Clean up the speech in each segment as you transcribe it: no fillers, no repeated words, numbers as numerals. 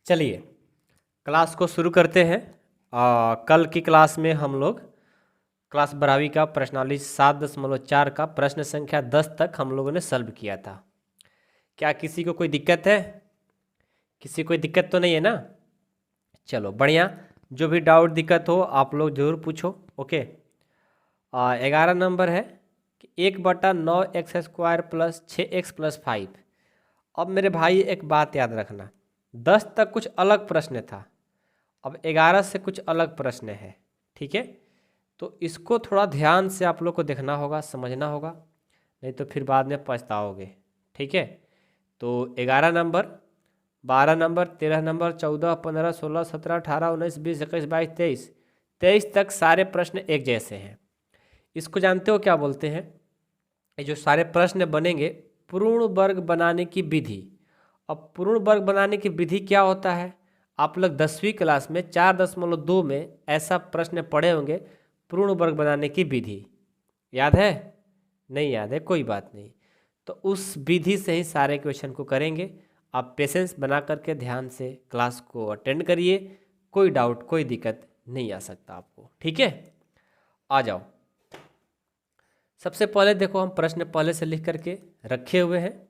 चलिए क्लास को शुरू करते हैं। कल की क्लास में हम लोग क्लास 12वीं का प्रश्नावली 7.4 का प्रश्न संख्या 10 तक हम लोगों ने सॉल्व किया था। क्या किसी को कोई दिक्कत है? किसी को कोई दिक्कत तो नहीं है ना? चलो बढ़िया, जो भी डाउट दिक्कत हो आप लोग जरूर पूछो। ओके। 11 नंबर है कि 1/9x² प्लस 6x प्लस 5। अब मेरे भाई एक बात याद रखना, 10 तक कुछ अलग प्रश्न था, अब 11 से कुछ अलग प्रश्न है। ठीक है, तो इसको थोड़ा ध्यान से आप लोग को देखना होगा, समझना होगा, नहीं तो फिर बाद में पछताओगे। ठीक है, तो 11 नंबर, 12 नंबर, 13 नंबर, 14, 15, 16, 17, 18, 19, 20, 21, 22, 23 तक सारे प्रश्न एक जैसे हैं। इसको जानते हो क्या बोलते हैं? ये जो सारे प्रश्न बनेंगे, पूर्ण वर्ग बनाने की विधि। अब पूर्ण वर्ग बनाने की विधि क्या होता है? आप लोग 10वीं क्लास में 4.2 में ऐसा प्रश्न पढ़े होंगे, पूर्ण वर्ग बनाने की विधि। याद है? नहीं याद है, कोई बात नहीं। तो उस विधि से ही सारे क्वेश्चन को करेंगे। आप पेशेंस बना करके ध्यान से क्लास को अटेंड करिए, कोई डाउट कोई दिक्कत नहीं आ सकता आपको। ठीक है, आ जाओ। सबसे पहले देखो, हम प्रश्न पहले से लिख करके रखे हुए हैं।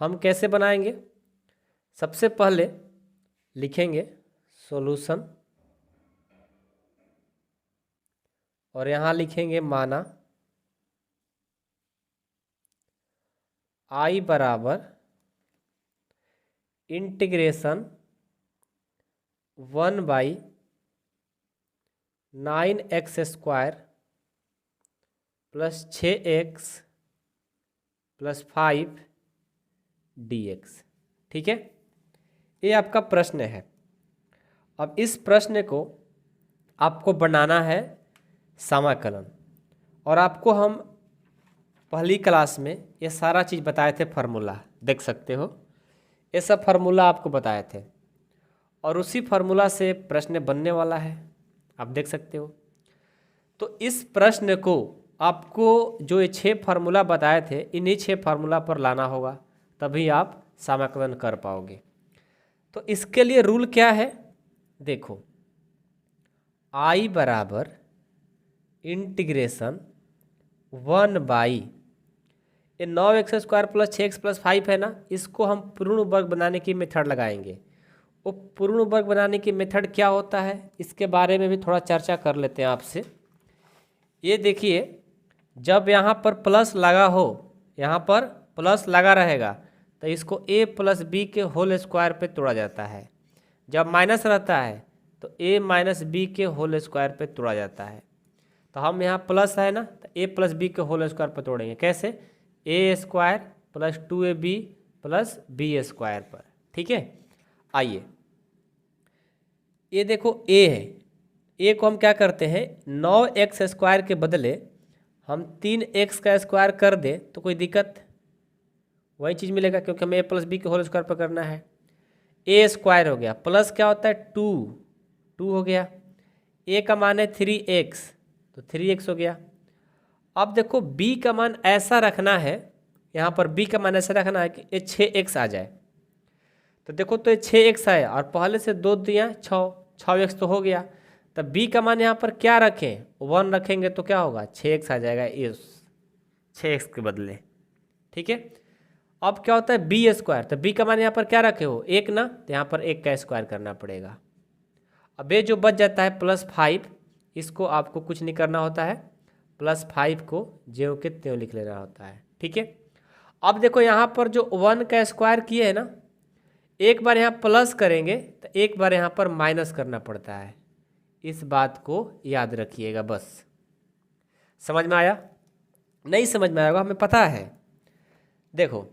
हम कैसे बनाएंगे? सबसे पहले लिखेंगे सॉल्यूशन और यहाँ लिखेंगे माना I बराबर integration 1/9x² plus 6x plus 5 dx। ठीक है, ये आपका प्रश्न है। अब इस प्रश्न को आपको बनाना है समाकलन, और आपको हम पहली क्लास में ये सारा चीज़ बताए थे, फार्मूला देख सकते हो, ये सब फार्मूला आपको बताए थे, और उसी फार्मूला से प्रश्न बनने वाला है, आप देख सकते हो। तो इस प्रश्न को आपको जो ये 6 फार्मूला बताए थे, इन्हीं 6 फार्मूला पर लाना होगा, तभी आप समाकलन कर पाओगे। तो इसके लिए रूल क्या है? देखो, I बराबर इंटीग्रेशन 1/, ये 9x² प्लस 6x प्लस 5 है ना, इसको हम पूर्ण वर्ग बनाने की मेथड लगाएंगे। वो पूर्ण वर्ग बनाने की मेथड क्या होता है, इसके बारे में भी थोड़ा चर्चा कर लेते हैं आपसे। ये देखिए, जब यहाँ पर प्लस लगा हो, यहाँ पर प्लस लगा रहेगा, तो इसको a प्लस बी के होल स्क्वायर पे तोड़ा जाता है। जब माइनस रहता है तो a माइनस बी के होल स्क्वायर पे तोड़ा जाता है। तो हम यहाँ प्लस है ना, तो a प्लस बी के होल स्क्वायर पर तोड़ेंगे। कैसे? a² plus 2ab plus b² पर। ठीक है, आइए, ये देखो a है, a को हम क्या करते हैं, 9x² के बदले हम 3x का स्क्वायर कर दे तो कोई दिक्कत? वही चीज़ मिलेगा, क्योंकि हमें a प्लस बी के होल स्क्वायर पर करना है। a² हो गया, प्लस क्या होता है 2 हो गया, a का मान है 3x, तो 3x हो गया। अब देखो b का मान ऐसा रखना है, यहाँ पर b का मान ऐसा रखना है कि ये 6x आ जाए। तो देखो, तो ये 6x है और पहले से 2 दिया 6x तो हो गया। तब b का मान यहाँ पर क्या रखें, 1 रखेंगे तो क्या होगा, 6x आ जाएगा इस 6x के बदले। ठीक है, अब क्या होता है b², तो b का मान यहाँ पर क्या रखे हो, 1 ना, तो यहाँ पर 1 का स्क्वायर करना पड़ेगा। अब ये जो बच जाता है प्लस 5, इसको आपको कुछ नहीं करना होता है, प्लस 5 को ज्यों के त्यों लिख लेना होता है। ठीक है, अब देखो यहाँ पर जो 1 का स्क्वायर किए है ना, एक बार यहाँ प्लस करेंगे तो एक बार यहाँ पर माइनस करना पड़ता है। इस बात को याद रखिएगा बस। समझ में आया? नहीं समझ में आएगा, हमें पता है। देखो,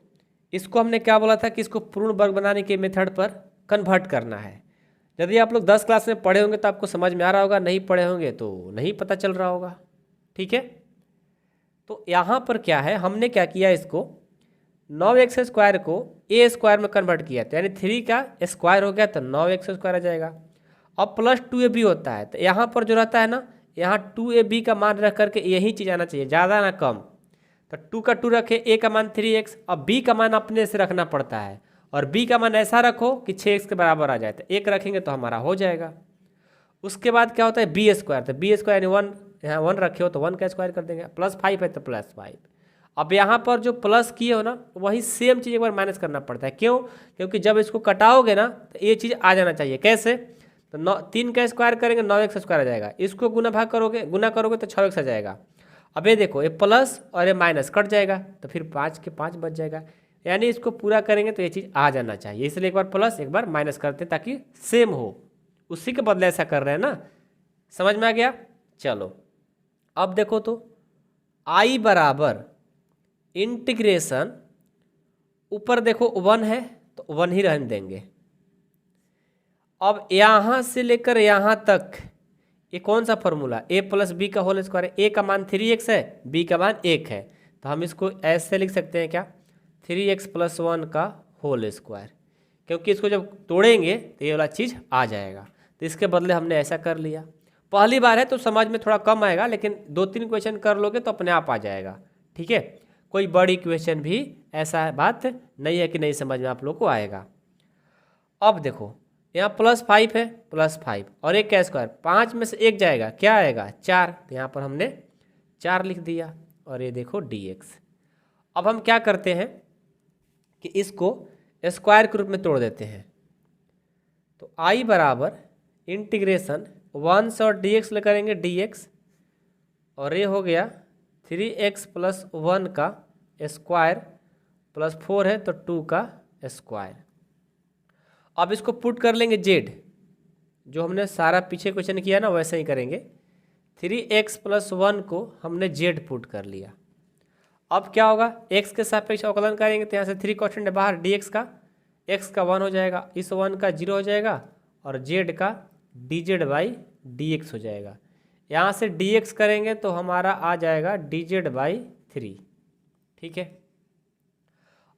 इसको हमने क्या बोला था कि इसको पूर्ण वर्ग बनाने के मेथड पर कन्वर्ट करना है। यदि आप लोग 10 क्लास में पढ़े होंगे तो आपको समझ में आ रहा होगा, नहीं पढ़े होंगे तो नहीं पता चल रहा होगा। ठीक है, तो यहाँ पर क्या है, हमने क्या किया, इसको 9x² को a² में कन्वर्ट किया, तो यानी 3 का स्क्वायर हो गया तो 9x² आ जाएगा। अब प्लस 2ab होता है, तो यहाँ पर जो रहता है ना, यहाँ 2ab का मान रख करके यही चीज़ आना चाहिए, ज़्यादा ना कम। तो 2 का 2 रखे, a का मान 3x, अब b का मान अपने से रखना पड़ता है, और b का मान ऐसा रखो कि 6x के बराबर आ जाए, तो 1 रखेंगे तो हमारा हो जाएगा। उसके बाद क्या होता है बी स्क्वायर, तो बी स्क्वायर यानी 1, यहाँ 1 रखे हो तो 1 का स्क्वायर कर देंगे, +5 है तो +5। अब यहाँ पर जो प्लस किए हो ना वही सेम चीज़ एक बार माइनस करना पड़ता है, क्यों? क्योंकि जब इसको कटाओगे ना तो ये चीज़ आ जाना चाहिए। कैसे? तो 3 का स्क्वायर करेंगे 9x स्क्वायर आ जाएगा, इसको गुना करोगे तो 6x आ जाएगा। अब ये देखो ये प्लस और ये माइनस कट जाएगा तो फिर 5 के 5 बच जाएगा, यानी इसको पूरा करेंगे तो ये चीज़ आ जाना चाहिए। इसलिए एक बार प्लस एक बार माइनस करते हैं ताकि सेम हो, उसी के बदले ऐसा कर रहे हैं ना। समझ में आ गया? चलो अब देखो तो i बराबर इंटीग्रेशन, ऊपर देखो 1 है तो 1 ही रहने देंगे। अब यहाँ से लेकर यहाँ तक ये कौन सा फॉर्मूला, a प्लस बी का होल स्क्वायर है। a का मान 3x है, b का मान 1 है, तो हम इसको ऐसे लिख सकते हैं क्या, 3x + 1 का होल स्क्वायर, क्योंकि इसको जब तोड़ेंगे तो ये वाला चीज़ आ जाएगा। तो इसके बदले हमने ऐसा कर लिया। पहली बार है तो समझ में थोड़ा कम आएगा, लेकिन 2-3 क्वेश्चन कर लोगे तो अपने आप आ जाएगा। ठीक है, कोई बड़ी क्वेश्चन भी ऐसा बात नहीं है कि नहीं समझ में आप लोग को आएगा। अब देखो यहाँ +5 है, +5 और 1 का स्क्वायर, 5 में से 1 जाएगा, क्या आएगा 4, तो यहाँ पर हमने 4 लिख दिया। और ये देखो dx। अब हम क्या करते हैं कि इसको स्क्वायर के रूप में तोड़ देते हैं। तो i बराबर इंटीग्रेशन 1 से और dx ले करेंगे dx, और ये हो गया 3x + 1 का स्क्वायर +4 है तो 2 का स्क्वायर। अब इसको पुट कर लेंगे z, जो हमने सारा पीछे क्वेश्चन किया ना वैसे ही करेंगे। 3x + 1 को हमने z पुट कर लिया। अब क्या होगा, x के सापेक्ष अवकलन करेंगे तो यहाँ से 3 कांस्टेंट है बाहर, dx का x का 1 हो जाएगा, इस 1 का 0 हो जाएगा, और z का dz/dx हो जाएगा। यहाँ से dx करेंगे तो हमारा आ जाएगा dz/3। ठीक है,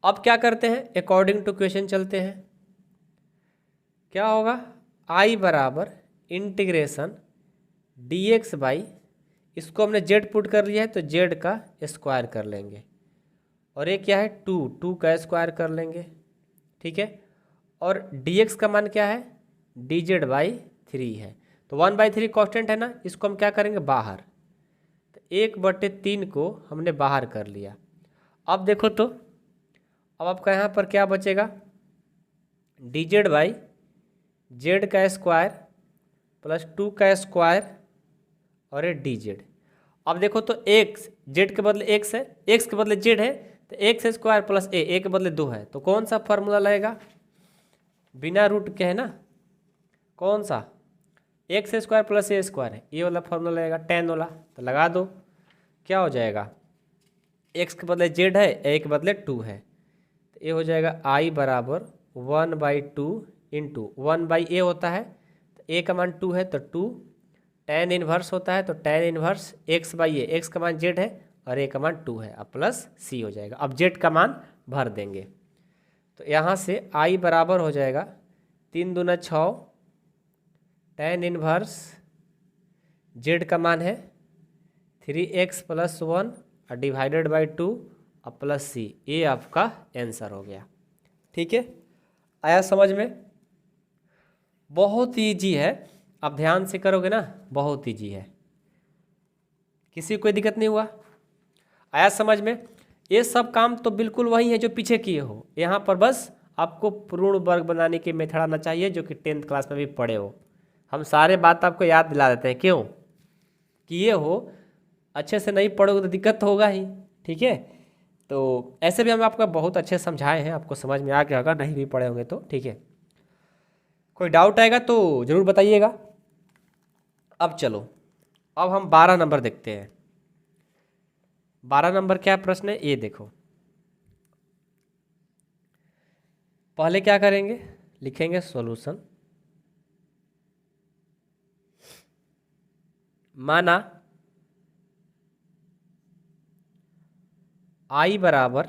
अब क्या करते हैं, अकॉर्डिंग टू क्वेश्चन चलते हैं। क्या होगा, i बराबर इंटीग्रेशन dx/, इसको हमने z पुट कर लिया है तो z का स्क्वायर कर लेंगे, और ये क्या है 2 का स्क्वायर कर लेंगे। ठीक है, और dx का मान क्या है dz/3 है, तो 1/3 कांस्टेंट है ना, इसको हम क्या करेंगे बाहर, तो 1/3 को हमने बाहर कर लिया। अब देखो तो अब आपका यहाँ पर क्या बचेगा, dz/z का स्क्वायर +2 का स्क्वायर और ये dz। अब देखो तो x, z के बदले x है, x के बदले z है, तो x² + a के बदले 2 है, तो कौन सा फार्मूला लगेगा, बिना रूट के है ना, कौन सा, x² + a² है, ये वाला फार्मूला लगेगा, tan वाला, तो लगा दो। क्या हो जाएगा, x के बदले z है, a के बदले 2 है, तो ये हो जाएगा i बराबर 1/2 इंटू 1/a होता है, तो a का मान 2 है तो 2, tan इनवर्स होता है तो tan इनवर्स x/a, x का मान z है और a का मान 2 है, अब प्लस c हो जाएगा। अब z का मान भर देंगे, तो यहाँ से i बराबर हो जाएगा 3 दूना 6, tan इनवर्स z का मान है 3x + 1 और /2 और प्लस c, ये आपका आंसर हो गया। ठीक है, आया समझ में? बहुत ईजी है, आप ध्यान से करोगे ना बहुत ईजी है, किसी को कोई दिक्कत नहीं हुआ? आया समझ में? ये सब काम तो बिल्कुल वही है जो पीछे किए हो, यहाँ पर बस आपको पूर्ण वर्ग बनाने की मेथड आना चाहिए, जो कि 10th क्लास में भी पढ़े हो। हम सारे बात आपको याद दिला देते हैं, क्यों कि ये हो, अच्छे से नहीं पढ़ोगे तो दिक्कत होगा ही। ठीक है, तो ऐसे भी हम आपको बहुत अच्छे समझाए हैं, आपको समझ में आ गया होगा, नहीं भी पढ़े होंगे तो। ठीक है, कोई डाउट आएगा तो ज़रूर बताइएगा। अब चलो, अब हम 12 नंबर देखते हैं। 12 नंबर क्या प्रश्न है ये देखो। पहले क्या करेंगे, लिखेंगे सॉल्यूशन। माना i बराबर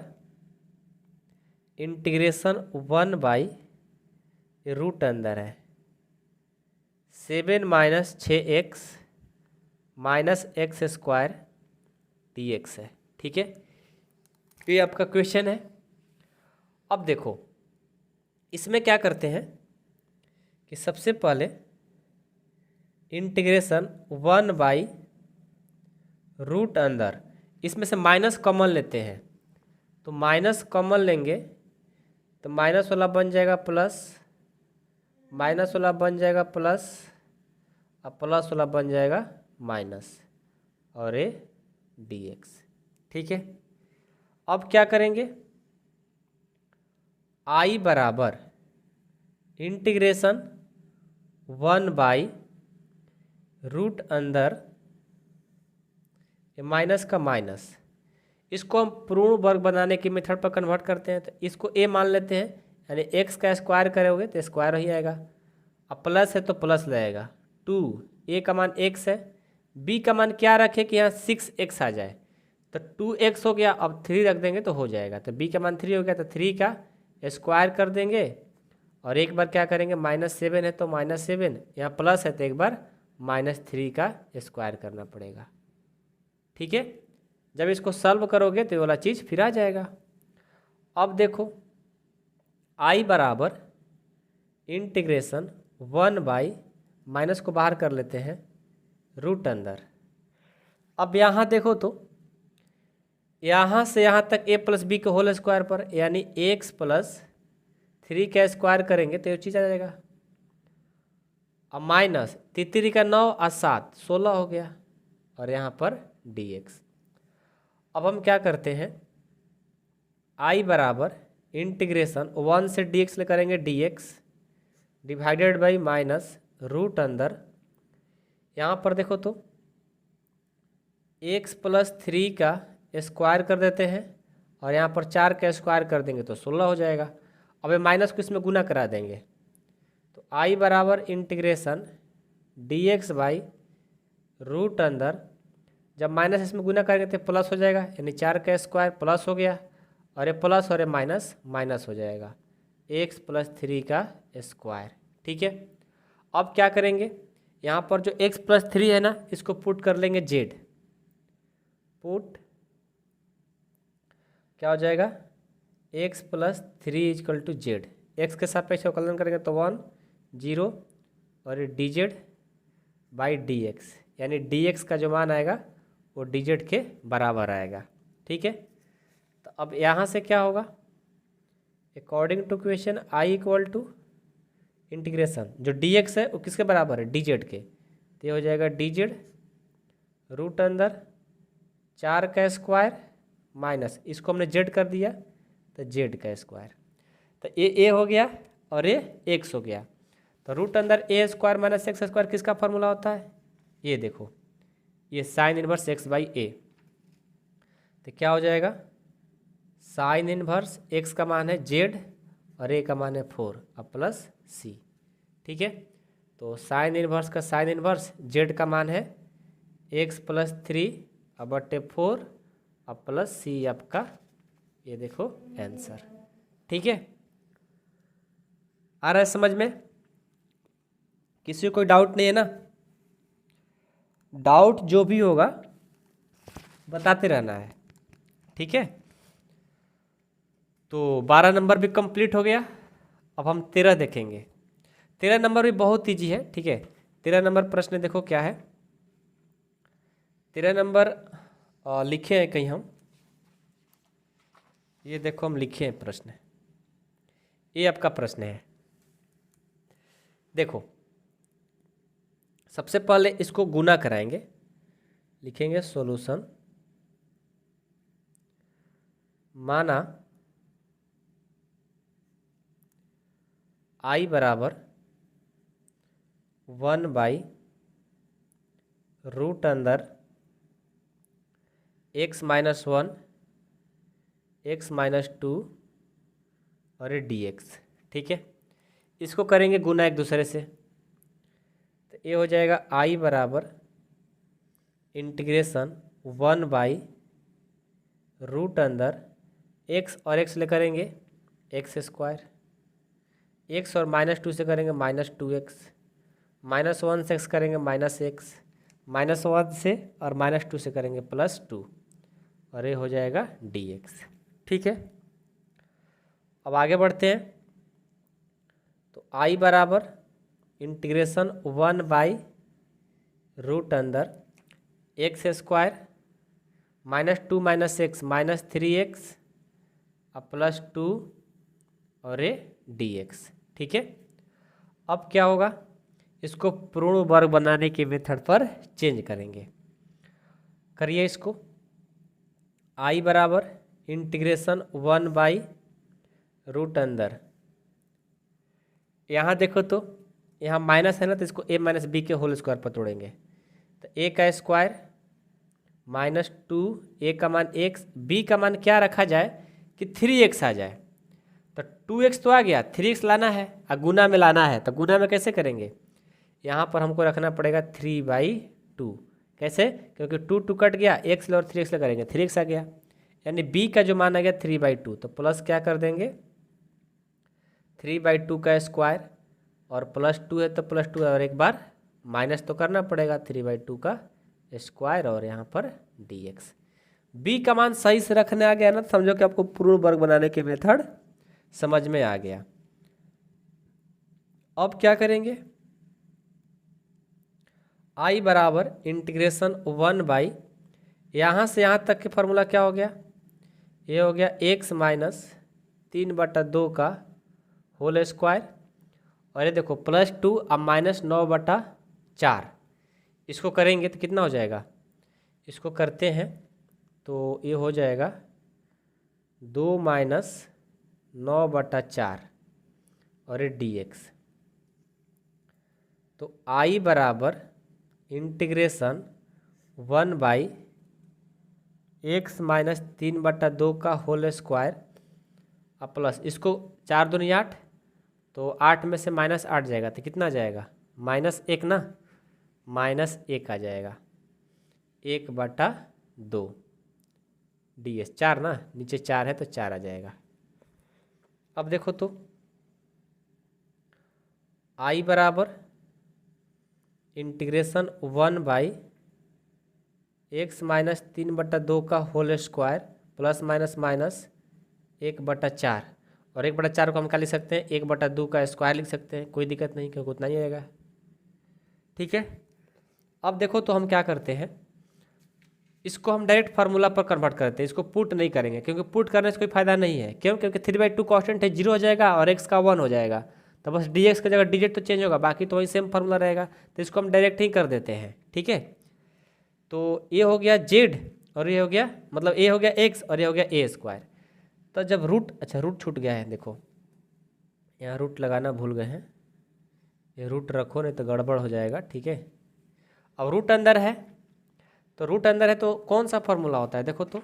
इंटीग्रेशन 1/ रूट अंदर है 7 - 6x - x² dx है। ठीक है, ये आपका क्वेश्चन है। अब देखो इसमें क्या करते हैं कि सबसे पहले इंटीग्रेशन 1/√अंदर, इसमें से माइनस कॉमन लेते हैं, तो माइनस कॉमन लेंगे तो माइनस वाला बन जाएगा प्लस, माइनस वाला बन जाएगा प्लस, और प्लस वाला बन जाएगा माइनस, और ये dx। ठीक है, अब क्या करेंगे, I बराबर इंटीग्रेशन 1/√अंदर, माइनस का माइनस, इसको हम पूर्ण वर्ग बनाने की मेथड पर कन्वर्ट करते हैं, तो इसको a मान लेते हैं, यानी x का स्क्वायर करोगे तो स्क्वायर ही आएगा, अब प्लस है तो प्लस लगेगा 2, a का मान x है, b का मान क्या रखे कि यहाँ 6x आ जाए, तो 2x हो गया, अब 3 रख देंगे तो हो जाएगा, तो b का मान 3 हो गया, तो 3 का स्क्वायर कर देंगे, और एक बार क्या करेंगे -7 है तो -7, यहाँ प्लस है तो एक बार -3 का स्क्वायर करना पड़ेगा। ठीक है, जब इसको सॉल्व करोगे तो ये वाला चीज़ फिर आ जाएगा। अब देखो I बराबर इंटीग्रेशन 1/ माइनस को बाहर कर लेते हैं रूट अंदर। अब यहाँ देखो तो यहाँ से यहाँ तक a + b के होल स्क्वायर पर, यानी x + 3 का स्क्वायर करेंगे तो ये चीज़ आ जाएगा, अब माइनस 3 का 9 और 7 16 हो गया, और यहाँ पर dx। अब हम क्या करते हैं, I बराबर इंटीग्रेशन 1 से dx ले करेंगे dx divided by minus root अंदर, यहाँ पर देखो तो x + 3 का स्क्वायर कर देते हैं, और यहाँ पर 4 का स्क्वायर कर देंगे तो 16 हो जाएगा। अब ये माइनस को इसमें गुना करा देंगे, तो I बराबर इंटीग्रेशन dx बाई रूट अंदर, जब माइनस इसमें गुना करेंगे तो प्लस हो जाएगा, यानी 4 का स्क्वायर प्लस हो गया, और ये प्लस और ये माइनस माइनस हो जाएगा, x + 3 का स्क्वायर। ठीक है, अब क्या करेंगे, यहाँ पर जो x + 3 है ना, इसको पुट कर लेंगे z, पुट क्या हो जाएगा, x + 3 = z, x के सापेक्ष अवकलन करेंगे तो 1 0, और ये dz बाई dx, यानी dx का जो मान आएगा वो dz के बराबर आएगा। ठीक है, तो अब यहाँ से क्या होगा, according to question I = integration जो dx है वो किसके बराबर है, dz के, तो ये हो जाएगा dz रूट अंदर 4 का स्क्वायर माइनस, इसको हमने z कर दिया तो z का स्क्वायर, तो ये हो गया और ये x हो गया, तो रूट अंदर a square minus x square किसका फॉर्मूला होता है, ये देखो, ये साइन इनवर्स x/a, तो क्या हो जाएगा, साइन इनवर्स x का मान है z और a का मान है 4 अब प्लस c। ठीक है, तो साइन इनवर्स का साइन इनवर्स z का मान है x + 3 अब बटे 4 अब प्लस c, आपका ये देखो आंसर। ठीक है, आ रहा है समझ में, किसी को कोई डाउट नहीं है ना, डाउट जो भी होगा बताते रहना है। ठीक है, तो 12 नंबर भी कंप्लीट हो गया, अब हम 13 देखेंगे। 13 नंबर भी बहुत ईजी है। ठीक है, 13 नंबर प्रश्न देखो क्या है, 13 नंबर लिखे हैं कहीं हम, ये देखो हम लिखे हैं प्रश्न, ये आपका प्रश्न है। देखो सबसे पहले इसको गुना कराएंगे, लिखेंगे सॉल्यूशन, माना I बराबर 1/√अंदर x - 1 x - 2 और ये dx। ठीक है, इसको करेंगे गुना एक दूसरे से, तो ये हो जाएगा I बराबर इंटीग्रेशन 1/√अंदर x और x ले करेंगे x स्क्वायर, x और -2 से करेंगे -2x, -1 से x करेंगे -x, -1 से और -2 से करेंगे +2, और ये हो जाएगा dx। ठीक है, अब आगे बढ़ते हैं, आई बराबर integration 1/√अंदर x square -2 - x -3x +2 और ये dx। ठीक है, अब क्या होगा, इसको पूर्ण वर्ग बनाने के मेथड पर चेंज करेंगे। करिए इसको। आई बराबर इंटीग्रेशन 1/√अंदर, यहाँ देखो तो यहाँ माइनस है ना, तो इसको a - b के होल स्क्वायर पर तोड़ेंगे, तो a का स्क्वायर -2, a का मान x, b का मान क्या रखा जाए कि 3x आ जाए, तो 2x तो आ गया, 3x लाना है और गुना में लाना है, तो गुना में कैसे करेंगे, यहाँ पर हमको रखना पड़ेगा 3/2। कैसे, क्योंकि 2 कट गया, x और 3x करेंगे 3x आ गया, यानी b का जो मान आ गया 3/2, तो प्लस क्या कर देंगे 3/2 का स्क्वायर और +2 है तो +2 और एक बार माइनस तो करना पड़ेगा 3/2 का स्क्वायर और यहाँ पर dx। b का मान सही से रखने आ गया ना, तो समझो कि आपको पूर्ण वर्ग बनाने के मेथड समझ में आ गया। अब क्या करेंगे, i बराबर इंटीग्रेशन 1 यहाँ से यहाँ तक के फॉर्मूला क्या हो गया, ये हो गया x - 3/2 का होल स्क्वायर, और ये देखो +2 अब -9/4, इसको करेंगे तो कितना हो जाएगा, इसको करते हैं तो ये हो जाएगा 2 - 9/4 और ये dx। तो i बराबर इंटीग्रेशन 1/x - 3/2 का होल स्क्वायर अब प्लस, इसको 4 दूनी 8, तो 8 में से -8 जाएगा तो कितना आ जाएगा, -1 ना, -1 आ जाएगा 1/2 ds, 4 ना, नीचे 4 है तो 4 आ जाएगा। अब देखो तो i बराबर इंटीग्रेशन 1/x - 3/2 का whole square plus minus minus 1/4, और 1/4 को हम क्या लिख सकते हैं, 1/2 का स्क्वायर लिख सकते हैं, कोई दिक्कत नहीं क्योंकि उतना ही आएगा। ठीक है, अब देखो तो हम क्या करते हैं, इसको हम डायरेक्ट फार्मूला पर कन्वर्ट करते हैं, इसको पुट नहीं करेंगे क्योंकि पुट करने से कोई फायदा नहीं है। क्यों, क्योंकि 3/2 कॉन्स्टेंट है, 0 हो जाएगा और x का 1 हो जाएगा, तो बस dx की जगह डिजिट तो चेंज होगा, बाकी तो वही सेम फार्मूला रहेगा, तो इसको हम डायरेक्ट ही कर देते हैं। ठीक है, तो ये हो गया z और ये हो गया, मतलब ये हो गया x और ये हो गया a स्क्वायर। तो जब रूट, अच्छा रूट छूट गया है, देखो यहाँ रूट लगाना भूल गए हैं, ये रूट रखो नहीं तो गड़बड़ हो जाएगा। ठीक है, अब रूट अंदर है, तो रूट अंदर है तो कौन सा फॉर्मूला होता है, देखो तो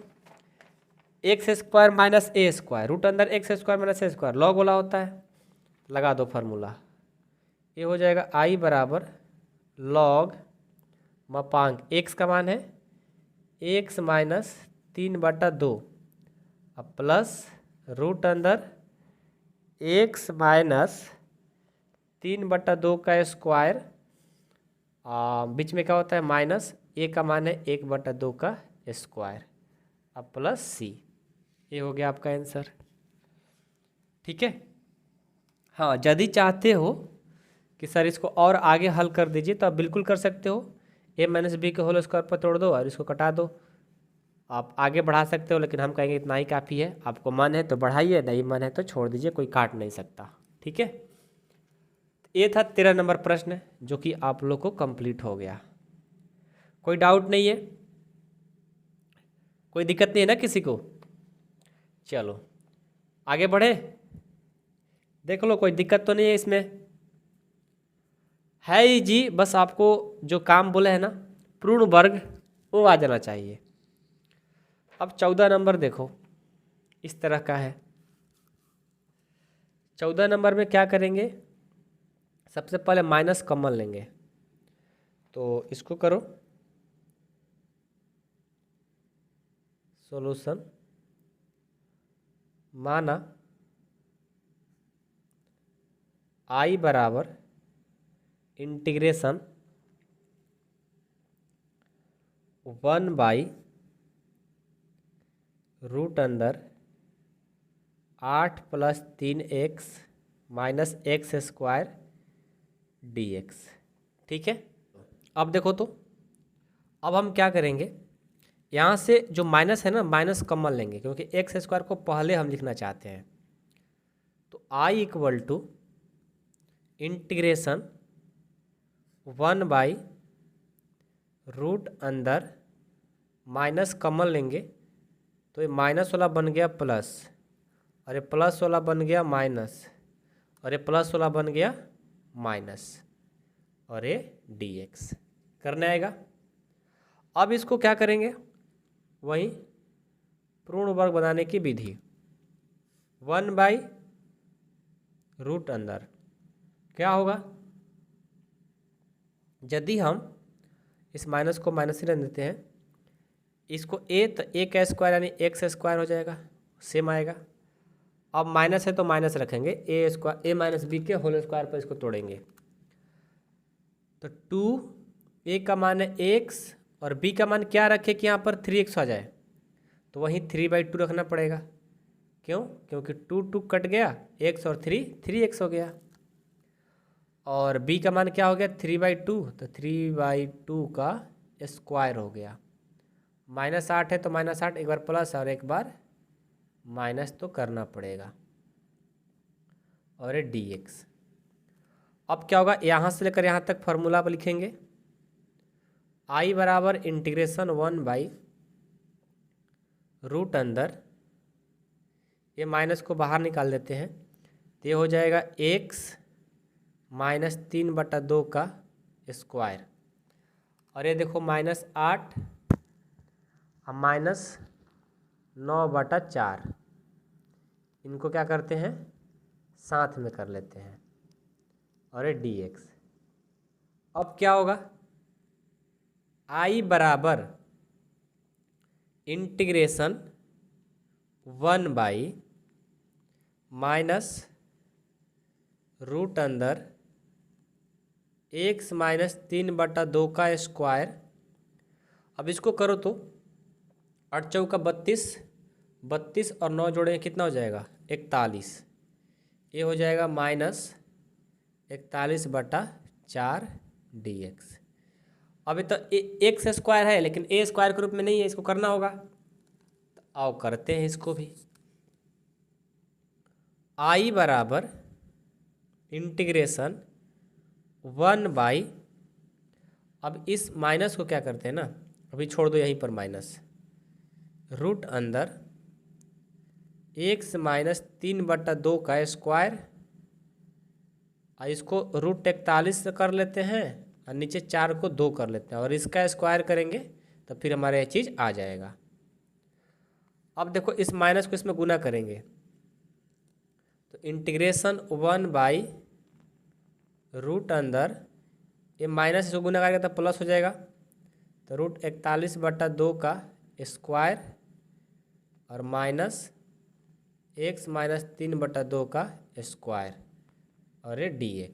एक्स स्क्वायर माइनस ए स्क्वायर, रूट अंदर एक्स स्क्वायर माइनस ए स्क्वायर लॉग वाला होता है, लगा दो फार्मूला, ये हो जाएगा आई बराबर लॉग मापांक एक्स का मान है एक्स - 3/2 अब प्लस रूट अंदर एक्स - 3/2 का स्क्वायर, बीच में क्या होता है माइनस, ए का मान है 1/2 का स्क्वायर अब प्लस सी, ये हो गया आपका आंसर। ठीक है, हाँ यदि चाहते हो कि सर इसको और आगे हल कर दीजिए तो आप बिल्कुल कर सकते हो, a - b के होल स्क्वायर पर तोड़ दो और इसको कटा दो, आप आगे बढ़ा सकते हो, लेकिन हम कहेंगे इतना ही काफ़ी है, आपको मन है तो बढ़ाइए, नहीं मन है तो छोड़ दीजिए, कोई काट नहीं सकता। ठीक है, ये था 13 नंबर प्रश्न जो कि आप लोग को कंप्लीट हो गया। कोई डाउट नहीं है, कोई दिक्कत नहीं है ना किसी को, चलो आगे बढ़े, देख लो कोई दिक्कत तो नहीं है इसमें, है ही जी, बस आपको जो काम बोले है ना पूर्ण वर्ग वो आ जाना चाहिए। अब 14 नंबर देखो, इस तरह का है। 14 नंबर में क्या करेंगे, सबसे पहले माइनस कॉमन लेंगे, तो इसको करो सॉल्यूशन, माना आई बराबर integration 1/√8 + 3x minus x square D x. ठीक है, अब देखो तो अब हम क्या करेंगे, यहाँ से जो माइनस है ना, माइनस कॉमन लेंगे क्योंकि एक्स स्क्वायर को पहले हम लिखना चाहते हैं। तो आई इक्वल टू इंटीग्रेशन 1/रूट अंदर माइनस कॉमन लेंगे तो ये माइनस वाला बन गया प्लस, और ये प्लस वाला बन गया माइनस, और ये प्लस वाला बन गया माइनस, और ये डी एक्स करने आएगा। अब इसको क्या करेंगे, वहीं पूर्ण वर्ग बनाने की विधि, 1/रूट अंदर क्या होगा, यदि हम इस माइनस को माइनस ही रहने देते हैं, इसको ए तो ए का स्क्वायर यानी एक्स स्क्वायर हो जाएगा, सेम आएगा। अब माइनस है तो माइनस रखेंगे, ए स्क्वायर ए माइनस बी के होल स्क्वायर पर इसको तोड़ेंगे, तो 2 का मान है एक्स और बी का मान क्या रखे कि यहाँ पर 3x आ जाए, तो वहीं 3/2 रखना पड़ेगा। क्यों, क्योंकि 2 कट गया, x और 3x हो गया, और b का मान क्या हो गया 3/2, तो 3/2 का स्क्वायर हो गया। -8 है तो -8, एक बार प्लस और एक बार माइनस तो करना पड़ेगा, और ये dx। अब क्या होगा, यहाँ से लेकर यहाँ तक फॉर्मूला पर लिखेंगे, i बराबर इंटीग्रेशन 1/रूट अंदर, ये माइनस को बाहर निकाल देते हैं, तो ये हो जाएगा x -3/2 का स्क्वायर, और ये देखो -8 हम -9/4, इनको क्या करते हैं साथ में कर लेते हैं, और ये dx। अब क्या होगा, i बराबर इंटीग्रेशन 1/रूट अंदर x -3/2 का स्क्वायर। अब इसको करो तो 8 चौका 32, 32 और 9 जोड़ेंगे कितना हो जाएगा 41, ये हो जाएगा -41/4 dx। अभी तो एक्स स्क्वायर है लेकिन ए स्क्वायर के रूप में नहीं है, इसको करना होगा, तो आओ करते हैं इसको भी। आई बराबर इंटीग्रेशन 1/, अब इस माइनस को क्या करते हैं ना, अभी छोड़ दो यहीं पर माइनस, रूट अंदर x -3/2 का स्क्वायर, इसको √41 से कर लेते हैं और नीचे 4 को 2 कर लेते हैं, और इसका स्क्वायर करेंगे तो फिर हमारा यह चीज़ आ जाएगा। अब देखो इस माइनस को इसमें गुना करेंगे, तो इंटीग्रेशन 1/रूट अंदर, ये माइनस इसको गुना करेंगे तो प्लस हो जाएगा, तो √41/2 का स्क्वायर और माइनस x -3/2 का स्क्वायर, और ये dx।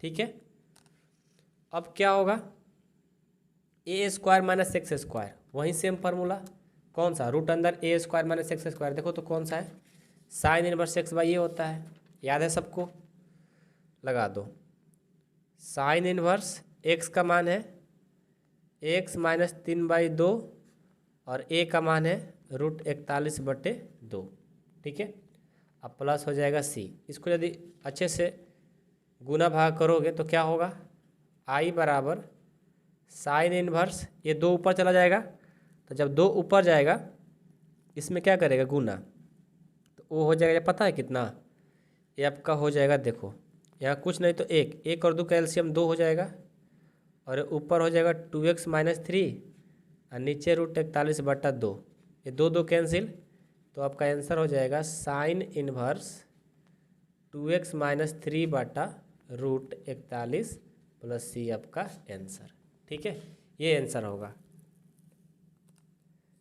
ठीक है, अब क्या होगा, ए स्क्वायर माइनस एक्स स्क्वायर, वहीं सेम फार्मूला, कौन सा, रूट अंदर ए स्क्वायर माइनस एक्स स्क्वायर, देखो तो कौन सा है, साइन इनवर्स x बाई ए होता है, याद है सबको, लगा दो। साइन इनवर्स x का मान है x -3/2 और a का मान है √41/2। ठीक है, अब प्लस हो जाएगा c, इसको यदि अच्छे से गुना भाग करोगे तो क्या होगा, i बराबर साइन इनवर्स, ये 2 ऊपर चला जाएगा, तो जब 2 ऊपर जाएगा इसमें क्या करेगा गुना, तो वो हो जाएगा, पता है कितना, ये आपका हो जाएगा, देखो यहाँ कुछ नहीं तो 1 और 2 का एलसीएम 2 हो जाएगा, और ऊपर हो जाएगा 2x - 3 और नीचे √41/2, ये 2 कैंसिल, तो आपका आंसर हो जाएगा sine inverse 2x - 3/√41 plus c आपका आंसर। ठीक है, ये आंसर होगा।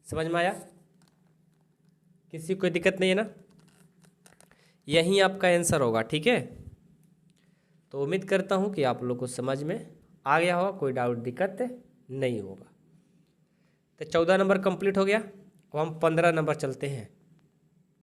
समझ में आया, किसी को कोई दिक्कत नहीं है ना, यही आपका आंसर होगा। ठीक है, तो उम्मीद करता हूँ कि आप लोग को समझ में आ गया होगा, कोई डाउट दिक्कत नहीं होगा। तो 14 नंबर कंप्लीट हो गया, अब हम 15 नंबर चलते हैं।